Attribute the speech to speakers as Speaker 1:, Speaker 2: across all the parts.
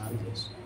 Speaker 1: స్నానం చేస్తాం.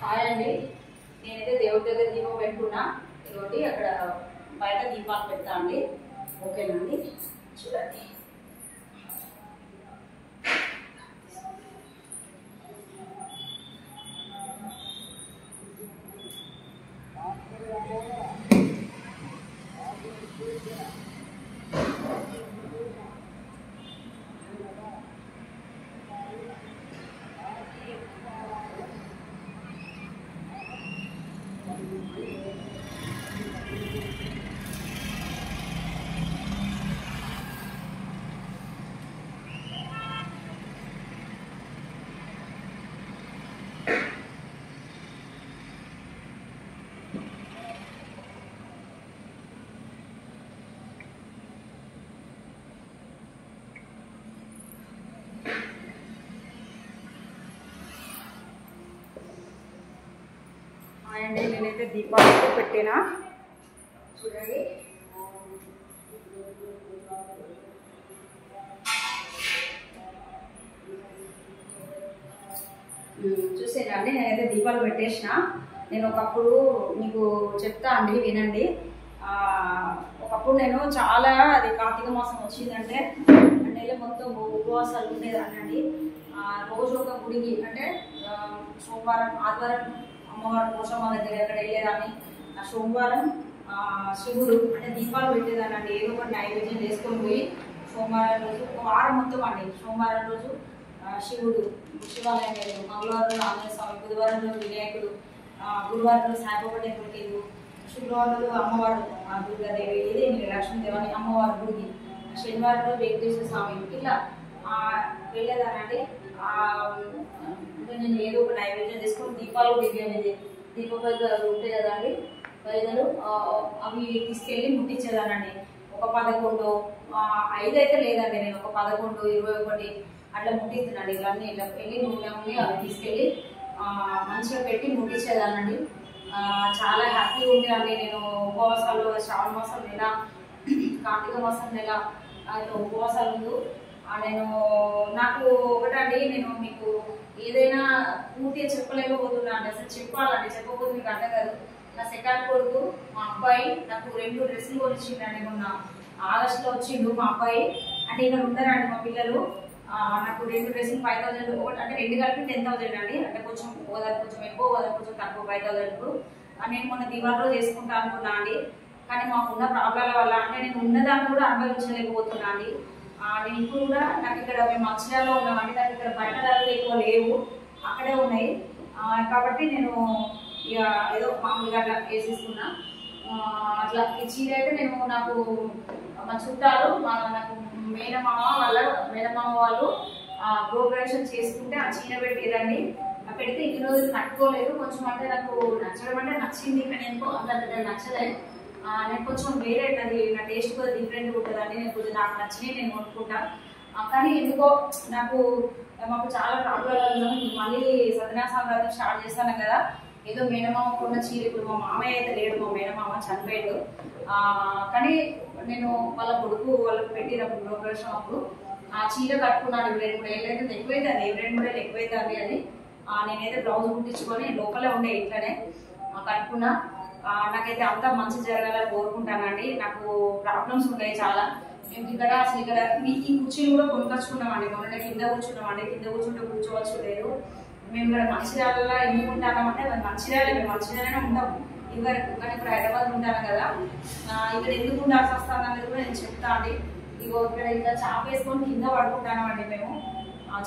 Speaker 2: హాయ్ అండి, నేనైతే దేవుడి దగ్గర దీపం పెట్టుకున్నా. ఇదిగోటి అక్కడ బయట దీపాలు పెడతా అండి. ఓకేనా అండి, చూడండి. అండి నేనైతే దీపాలు పెట్టినా, చూడండి. చూసేనా అండి, నేనైతే దీపాలు పెట్టేసిన. నేను ఒకప్పుడు మీకు చెప్తా అండి, వినండి. ఒకప్పుడు నేను చాలా, అది కార్తీక మాసం వచ్చిందంటే నెల మొత్తం ఉపవాసాలు ఉండేదాన్ని అండి. రోజు ఒక గుడికి, అంటే సోమవారం ఆదివారం అమ్మవారు పోషమ్మ దగ్గర ఎక్కడ వెళ్ళేదాన్ని. సోమవారం శివుడు అంటే దీపాలు పెట్టేదాన్ని అండి. ఏదో ఒక నైవేద్యం చేసుకొని పోయి సోమవారం రోజు ఒక వారం మొత్తం అండి. సోమవారం రోజు శివుడు శివాలయం వెళ్ళారు, మంగళవారం రోజు ఆంజనేయ స్వామి, బుధవారం రోజు వినాయకుడు, గురువారం రోజు సాయిబాబా టెంపుల్కి వెళ్ళు, శుక్రవారం రోజు అమ్మవారు దుర్గాదేవి, ఇదేమి లక్ష్మీదేవి అమ్మవారి గుడికి, శనివారం రోజు వెంకటేశ్వర స్వామి, ఇట్లా వెళ్ళేదానండి. నేను ఏదో ఒక నైవేద్యం తీసుకొని దీపాలు అనేది దీపపైదలు ఉంటాయి కదండి, పైదలు అవి తీసుకెళ్ళి ముట్టించేదానండి. ఒక 11, 5 అయితే లేదండి, నేను ఒక 11, 21 అట్లా ముట్టిస్తున్నాను. ఇవన్నీ ఇట్లా వెళ్ళి నూనె ఉండి అవి తీసుకెళ్ళి మంచిగా పెట్టి ముట్టించేదానండి. చాలా హ్యాపీగా ఉండేదండి. నేను ఉపవాసాలు శ్రావణ మాసం నెల, కార్తీక మాసం నెల అట్లా ఉపవాసాలు ముందు నేను నాకు ఒకటండి, నేను మీకు ఏదైనా పూర్తిగా చెప్పలేకపోతున్నా అండి. అసలు చెప్పాలండి, చెప్పకపోతే మీకు అర్థం కాదు. నా సెకండ్ కొడుకు మా అబ్బాయి నాకు 2 డ్రెస్సులు కొనిచ్చిండండి. మొన్న ఆగస్టులో వచ్చిండు మా అబ్బాయి. అంటే ఇక్కడ ఉంటారండి మా పిల్లలు. నాకు 2 డ్రెస్సులు 5000, ఒకటి అంటే 2 కలిపి 10,000 అండి. అంటే కొంచెం ఓదారు కొంచెం ఎక్కువ, ఓదారు కొంచెం తక్కువ, 5000. నేను మొన్న దివాళీలో చేసుకుంటా అనుకున్నా అండి. కానీ మాకున్న ప్రాబ్లాల వల్ల అంటే నేను ఉన్నదాన్ని కూడా అనుభవించలేకపోతున్నా అండి. నేను ఇప్పుడు కూడా నాకు ఇక్కడ మేము మంచిర్యాలలో ఉన్నామండి. నాకు ఇక్కడ బయట ధరలు ఎక్కువ లేవు, అక్కడే ఉన్నాయి. కాబట్టి నేను ఇక ఏదో మామూలుగా అట్లా వేసేసుకున్నా. అట్లా ఈ చీర అయితే నేను నాకు మా చుట్టాలు నాకు మేనమామ వాళ్ళు గృహప్రవేశం చేసుకుంటే ఆ చీర పెట్టిరండి. పెడితే ఇన్ని రోజులు కట్టుకోలేదు. కొంచెం అంటే నాకు నచ్చడం అంటే నచ్చింది, కానీ ఎందుకో అంత నచ్చలేదు. నేను కొంచెం వేరే అది నా టేస్ట్ కూడా డిఫరెంట్గా ఉంటుందండి. నేను కొంచెం నాకు నచ్చినవి నేను కొనుక్కుంటా. కానీ ఎందుకో మాకు చాలా ప్రాబ్లం. మళ్ళీ సత్యనారాయణ వ్రతం స్టార్ట్ చేస్తాను కదా, ఏదో మేనమామకు ఉన్న చీర. ఇప్పుడు మా మామయ్య అయితే లేడు, మా మేనమామ చనిపోయాడు. కానీ నేను వాళ్ళ కొడుకు వాళ్ళకి పెట్టినప్పుడు గృహప్రవేశం అప్పుడు ఆ చీర కట్టుకున్నాను. 2-3 ఏళ్ళు అయితే ఎక్కువైతుంది, 2-3 ఏళ్ళు ఎక్కువైతుంది అది. నేనైతే బ్లౌజ్ కుట్టించుకొని లోపలే ఉండే ఇంట్లోనే కట్టుకున్నా. నాకైతే అంతా మంచి జరగాలని కోరుకుంటానండి. నాకు ప్రాబ్లమ్స్ ఉన్నాయి చాలా. మేము ఇక్కడ అసలు ఇక్కడ ఈ కుర్చీలు కూడా కొనుకొచ్చుకున్నామండి. మొన్న కింద కూర్చున్నామండి. కింద కూర్చుంటే కూర్చోవచ్చు లేదు. మేము ఇక్కడ మంచిర్యాలలో ఎందుకు ఉంటామంటే మేము మంచిర్యాలనే ఉంటాం ఇదివరకు. కానీ ఇప్పుడు హైదరాబాద్ ఉంటాను కదా, ఇక్కడ ఎందుకు ఉండాల్సి వస్తుంది అనేది కూడా నేను చెప్తా అండి. ఇగో ఇక్కడ ఇంకా చాప వేసుకొని కింద పడుకుంటామండి మేము.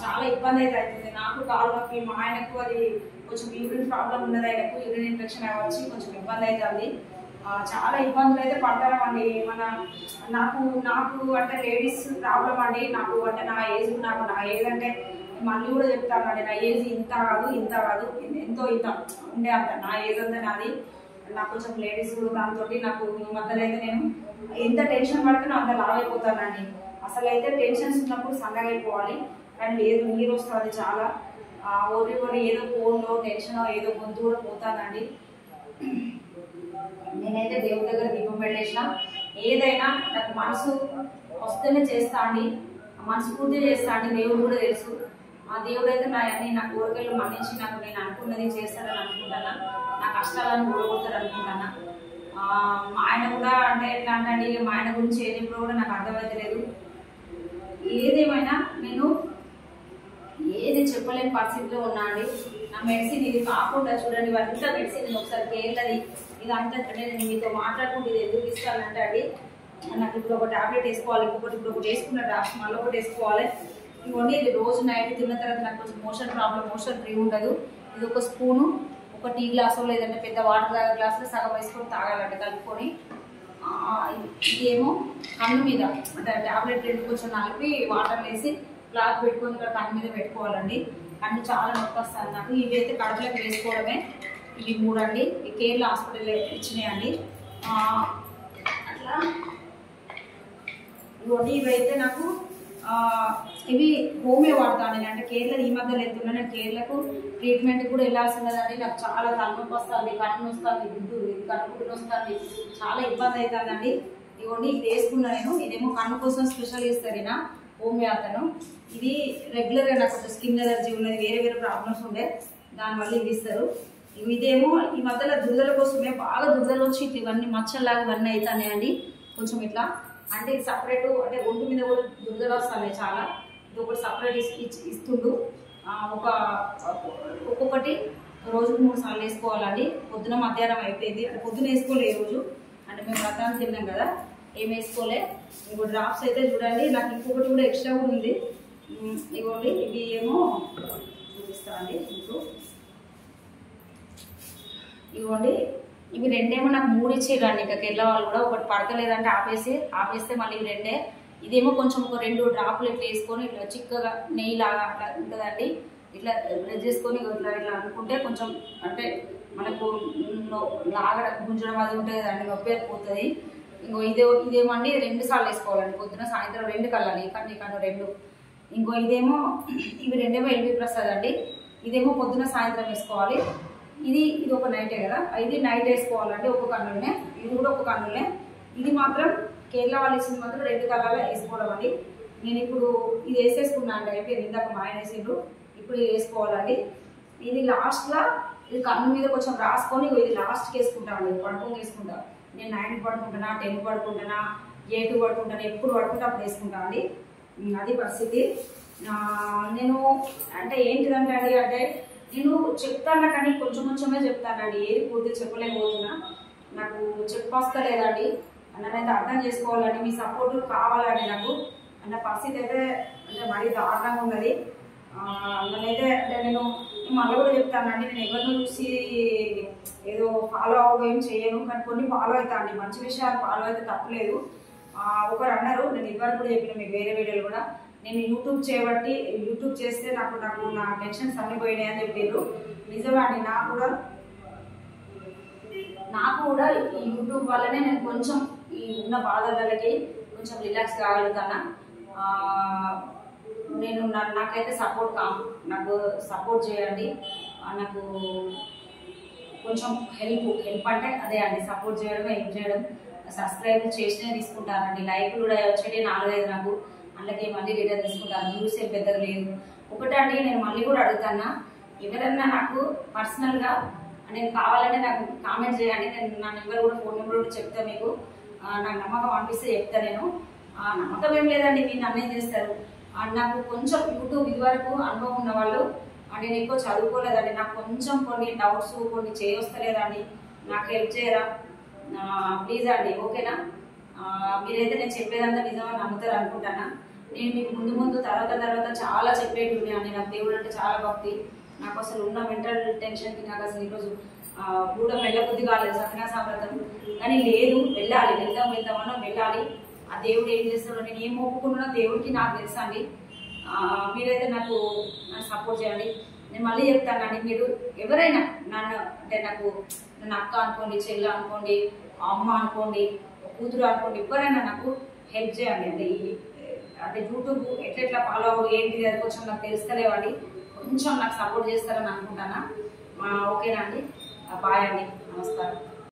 Speaker 2: చాలా ఇబ్బంది అయితే అవుతుంది నాకు. కాలు నొప్పి, మా ఆయనకు అది కొంచెం యూరిన్ ప్రాబ్లం ఉన్నది. ఆయనకు యూరిన్ ఇన్ఫెక్షన్ వచ్చి కొంచెం ఇబ్బంది అవుతుంది. చాలా ఇబ్బందులు అయితే పడతామండి. నాకు నాకు అంటే లేడీస్ ప్రాబ్లం అండి. నాకు అంటే నా ఏజ్ అంటే మళ్ళీ కూడా చెప్తానండి, నా ఏజ్ ఇంత కాదు ఎంతో ఇంత ఉండే అంత నా ఏజ్ అంతా నాది. నాకు కొంచెం లేడీస్ దాంతో నాకు ఈ మధ్యలో అయితే నేను ఎంత టెన్షన్ పడుతున్నా అంత లావ్ అయిపోతానండి. అసలు అయితే టెన్షన్స్ ఉన్నప్పుడు సన్నగా అయిపోవాలి, కానీ లేదు, నీరు వస్తుంది చాలా. ఓరి ఏదో ఫోన్లో టెన్షన్ ఏదో గొంతు కూడా పోతానండి. నేనైతే దేవుడి దగ్గర దీపం పెట్టేసిన, ఏదైనా నాకు మనసు వస్తేనే చేస్తా అండి, మనస్ఫూర్తి చేస్తా అండి. దేవుడు కూడా తెలుసు, ఆ దేవుడు అయితే నా కోరికలు మన్నించి నాకు నేను అనుకున్నది చేస్తారని అనుకుంటాను, నా కష్టాలను ఓడగొడతారు అనుకుంటాను. మా ఆయన కూడా అంటే ఎట్లా అంటే మా ఆయన గురించి ఏది ఇప్పుడు కూడా నాకు అర్థమైతే లేదు. ఏదేమైనా నేను ఏది చెప్పలేని పరిస్థితిలో ఉన్నా అండి. నా మెడిసిన్ ఇది కాకుండా చూడండి, ఇవంతా మెడిసిన్ నేను ఒకసారి కేర్లది ఇదంతా నేను మీతో మాట్లాడుకుంటే ఇది ఎందుకు ఇస్తానంటే అండి, నాకు ఇప్పుడు ఒక టాబ్లెట్ వేసుకోవాలి, ఇప్పుడు ఒకటి వేసుకున్న డాక్టర్ మళ్ళీ ఒకటి వేసుకోవాలి. ఇవన్నీ ఇది రోజు నైట్ తిన్న తర్వాత నాకు కొంచెం మోషన్ ప్రాబ్లం, మోషన్ ఫ్రీ ఉండదు. ఇది ఒక స్పూను, ఒక టీ గ్లాసు లేదంటే పెద్ద వాటర్ గ్లాసులో సగం వేసుకొని తాగాలండి కలుపుకొని. ఇదేమో కన్ను మీద అంటే టాబ్లెట్ రెండు కొంచెం నలిపి వాటర్ వేసి క్లాత్ పెట్టుకొని ఇక్కడ కన్ను మీద పెట్టుకోవాలండి. కన్ను చాలా నొప్పి వస్తుంది నాకు. ఇవి అయితే కడుపులోకి వేసుకోవడమే. ఇవి 3 అండి, ఈ కేరళ హాస్పిటల్ ఇచ్చినాయండి. అట్లా ఇవైతే నాకు ఇవి హోమియో వాడతాను నేను. అంటే కేరళ ఈ మధ్యలో వెళ్తున్నా, నేను కేరళకు ట్రీట్మెంట్ కూడా వెళ్ళాల్సి ఉన్నదండి. నాకు చాలా తలనొప్పి వస్తుంది, కన్ను వస్తుంది, గుంటూరు ఇది కన్ను వస్తుంది, చాలా ఇబ్బంది అవుతుందండి. ఇవన్నీ ఇది వేసుకున్నా నేను. ఇదేమో కన్ను కోసం స్పెషల్ ఇస్తారు నా హోమియో అతను. ఇది రెగ్యులర్గా నాకు కొంచెం స్కిన్ ఎలర్జీ ఉన్నది, వేరే ప్రాబ్లమ్స్ ఉండే, దానివల్ల ఇది ఇస్తారు. ఇదేమో ఈ మధ్యలో దురదల కోసమే బాగా దురదలు వచ్చి ఇవన్నీ మచ్చల్లాగా ఇవన్నీ అవుతాయండి. కొంచెం ఇట్లా అంటే సపరేట్ అంటే ఒంటి మీద కూడా దురదలు వస్తాయి చాలా. ఇది ఒకటి సపరేట్ ఇస్తుండు. ఒక్కొక్కటి రోజుకు 3 సార్లు వేసుకోవాలండి. పొద్దున మధ్యాహ్నం అయిపోయింది, అంటే పొద్దున వేసుకోలే ఈ రోజు, అంటే మేము వ్రతానికి తిన్నాం కదా, ఏం వేసుకోలే. ఇంకో డ్రాప్స్ అయితే చూడండి, నాకు ఇంకొకటి కూడా ఎక్స్ట్రా కూడా ఉంది. ఇవ్వండి, ఇవి ఏమో చూపిస్తానండి మీకు. ఇవ్వండి, ఇవి రెండేమో నాకు 3 ఇచ్చేయండి. ఇంకా కేరళ వాళ్ళు కూడా ఒకటి పడతలేదంటే ఆపేస్తే మళ్ళీ ఇవి 2. ఇదేమో కొంచెం ఒక 2 డ్రాపులు ఇట్లా వేసుకొని ఇట్లా చిక్కగా నెయ్యి లాగా అట్లా ఉంటుందండి. ఇట్లా బ్రష్ చేసుకొని ఇట్లా అనుకుంటే కొంచెం అంటే మనకు లాగా గుంజడం అది ఉంటుంది కదండి, నొప్పి పోతుంది. ఇదేమండి 2 సార్లు వేసుకోవాలండి, పొద్దున సాయంత్రం 2 కల్లాలి. ఈ కన్ను 2. ఇదేమో ఇవి 2 ఎల్బీ ప్రసాద్ అండి. ఇదేమో పొద్దున సాయంత్రం వేసుకోవాలి. ఇది ఒక నైటే కదా, ఇది నైట్ వేసుకోవాలండి ఒక కన్నులనే. ఇది కూడా ఒక కన్నులనే. ఇది మాత్రం కేరళ వాళ్ళు ఇచ్చింది మాత్రం 2 కల్లాలో వేసుకోవడం అండి. నేను ఇప్పుడు ఇది వేసేసుకున్నాను అండి, అయిపోయింది. ఇందాక మా ఆయన వేసిండ్రు, ఇప్పుడు ఇది వేసుకోవాలండి. ఇది లాస్ట్లో ఇది కన్ను మీద కొంచెం రాసుకొని ఇది లాస్ట్కి వేసుకుంటామండి. పడుకొని వేసుకుంటాం. నేను 9కి పడుకుంటానా, 10కి పడుకుంటానా, 8కి పడుకుంటానా, ఎప్పుడు పడుకుంటే అప్పుడు వేసుకుంటాను అండి. అది పరిస్థితి. నేను అంటే ఏంటిదంటే అండి, అంటే నేను చెప్తాను కానీ కొంచెమే చెప్తానండి, ఏది పూర్తి చెప్పలేకపోతున్నా. నాకు చెప్పొస్తలేదండి, నన్నైతే అర్థం చేసుకోవాలండి, మీ సపోర్ట్ కావాలండి నాకు. అన్న పరిస్థితి అయితే అంటే మరీ దారుణంగా ఉన్నది. నన్నైతే అంటే నేను మళ్ళీ కూడా చెప్తానండి, నేను ఎవరిని చూసి ఏదో ఫాలో అవ్వడం ఏం చేయను, కానీ కొన్ని ఫాలో అవుతా అండి. మంచి విషయాలు ఫాలో అయితే తప్పలేదు. ఒకరు అన్నారు, నేను ఇదివరకు కూడా చెప్పిన మీకు వేరే వీడియోలు కూడా, నేను యూట్యూబ్ చేస్తే నాకు నా టెన్షన్స్ అన్ని పోయినాయి అని చెప్పారు. నిజమే అండి, నాకు కూడా ఈ యూట్యూబ్ వల్లనే నేను కొంచెం ఈ ఉన్న బాధలకి కొంచెం రిలాక్స్ కాగలుగుతాను. నాకైతే నాకు సపోర్ట్ చేయండి. నాకు కొంచెం హెల్ప్ అంటే అదే అండి, సపోర్ట్ చేయడం, హెల్ప్ చేయడం. సబ్స్క్రైబ్ చేసినే తీసుకుంటానండి. లైక్లు కూడా వచ్చేటి 4-5 నాకు, అందుకే మళ్ళీ రిటర్న్ తీసుకుంటాను. వ్యూస్ ఏం పెద్దగా లేదు. ఒకటండి, నేను మళ్ళీ కూడా అడుగుతాను, ఎవరన్నా నాకు పర్సనల్గా నేను కావాలంటే నాకు కామెంట్ చేయండి. నేను నా నెంబర్ కూడా, ఫోన్ నెంబర్ కూడా చెప్తాను మీకు. నాకు నమ్మకం అనిపిస్తే చెప్తాను. నేను నమ్మకం ఏం లేదండి, మీరు నమ్మేం చేస్తారు. నాకు కొంచెం యూట్యూబ్ ఇదివరకు అనుభవం ఉన్న వాళ్ళు, నేను ఎక్కువ చదువుకోలేదండి, నాకు కొంచెం కొన్ని డౌట్స్ కొన్ని చేయొస్తలేదండి, నాకు హెల్ప్ చేయరా ప్లీజ్ అండి, ఓకేనా? మీరైతే నేను చెప్పేదంతా నిజమని నమ్ముతారు అనుకుంటానా. నేను మీకు ముందు తర్వాత చాలా చెప్పేటి ఉన్నాయండి. నాకు దేవుడు అంటే చాలా భక్తి. నాకు అసలు ఉన్న మెంటల్ టెన్షన్కి నాకు అసలు ఈరోజు కూడా వెళ్ళబుద్ధి కాలేదు సత్యనారాయణ వ్రతం, కానీ లేదు వెళ్ళాలి, వెళ్దామన్నా వెళ్ళాలి. ఆ దేవుడు ఏం చేస్తాడో, నేను ఏం మొక్కుకున్నా దేవుడికి నాకు తెలుసా అండి. మీరైతే నాకు సపోర్ట్ చేయండి. నేను మళ్ళీ చెప్తానండి, మీరు ఎవరైనా నన్ను అంటే నన్ను అక్క అనుకోండి, చెల్లి అనుకోండి, అమ్మ అనుకోండి, కూతురు అనుకోండి, ఎవరైనా నాకు హెల్ప్ చేయండి. అంటే యూట్యూబ్ ఎట్లా ఫాలో అవ్వదు ఏంటిది అది కొంచెం నాకు తెలుస్తలేవండి, కొంచెం నాకు సపోర్ట్ చేస్తారని అనుకుంటానా. ఓకేనా అండి, బాయ్ అండి, నమస్కారం.